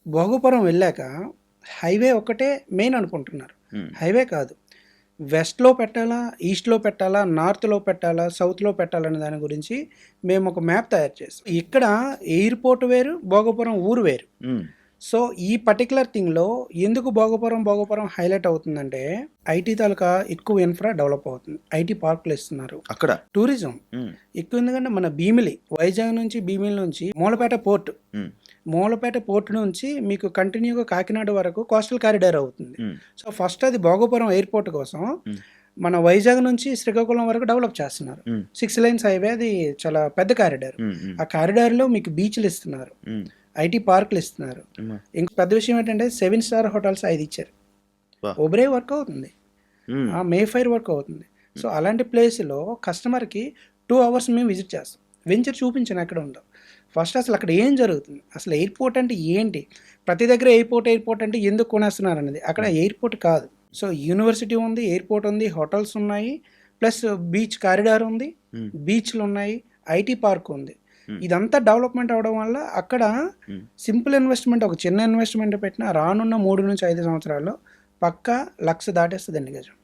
భోగపురం వెళ్ళాక హైవే ఒక్కటే మెయిన్ అనుకుంటున్నారు. హ్మ్. హైవే కాదు. వెస్ట్‌లో పెట్టాలా? ఈస్ట్‌లో పెట్టాలా? నార్త్‌లో పెట్టాలా? సౌత్‌లో పెట్టాలనే దాని గురించి మేము ఒక మ్యాప్ తయారు చేసాం. ఇక్కడ ఎయిర్‌పోర్ట్ వేరు, భోగపురం ఊరు వేరు. హ్మ్. సో, ఈ పర్టిక్యులర్ థింగ్‌లో ఎందుకు భోగపురం హైలైట్ అవుతుందంటే, ఐటీ తాలూకా ఎక్కువ ఇన్‌ఫ్రా డెవలప్ అవుతుంది. ఐటీ పార్కులు ఇస్తున్నారు. అక్కడ. టూరిజం హ్మ్. ఎక్కువ ఎందుకంటే మన భీమిలి, వైజాగ్ నుంచి భీమిలి నుంచి మూలపేట పోర్ట్. హ్మ్. మూలపేట పోర్ట్ నుంచి మీకు కంటిన్యూగా కాకినాడ వరకు కోస్టల్ కారిడార్ అవుతుంది. హ్మ్. సో, ఫస్ట్ అది భోగపురం ఎయిర్‌పోర్ట్ కోసం హ్మ్. మన వైజాగ్ నుంచి శ్రీకాకుళం వరకు డెవలప్ చేస్తున్నారు. హ్మ్. 6 లైన్స్ హైవే అది చాలా పెద్ద కారిడార్. హ్మ్. హ్మ్. ఆ కారిడార్‌లో మీకు బీచ్‌లు ఇస్తున్నారు. హ్మ్. ఐటీ పార్కులు ఇస్తున్నారు. అమ్మా! ఇంక పెద్ద విషయం ఏంటంటే 7 స్టార్ హోటల్స్ 5 ఇచ్చారు. అబ్బా! ఒబెరాయ్ వర్క్ అవుతుంది. హ్మ్. మేఫైర్ వర్క్ అవుతుంది. సో, అలాంటి ప్లేస్‌లో కస్టమర్‌కి 2 అవర్స్ మేము విజిట్ చేస్తాం. వెంచర్ చూపించను ఎక్కడ ఉందో. ఫస్ట్ అసలు అక్కడ ఏం జరుగుతుంది? అసలు ఎయిర్‌పోర్ట్ అంటే ఏంటి? ప్రతి దగ్గర ఎయిర్‌పోర్ట్ అంటే ఎందుకు కొనేస్తున్నారనేది. అక్కడ హ్మ్. ఎయిర్‌పోర్ట్ కాదు. సో, యూనివర్సిటీ ఉంది, ఎయిర్‌పోర్ట్ ఉంది, హోటల్స్ ఉన్నాయి. ప్లస్ బీచ్ కారిడార్ ఉంది. హ్మ్. బీచ్‌లున్నాయి. ఐటీ పార్క్ ఉంది. హ్మ్. ఇదంతా డెవలప్‌మెంట్ అవ్వడం వల్ల అక్కడ హ్మ్. సింపుల్ ఇన్వెస్ట్‌మెంట్ ఒక చిన్న ఇన్వెస్ట్‌మెంట్ పెట్టినా రానున్న 3-5 సంవత్సరాల్లో పక్కా 1,00,000 దాటేస్తదండి గజం.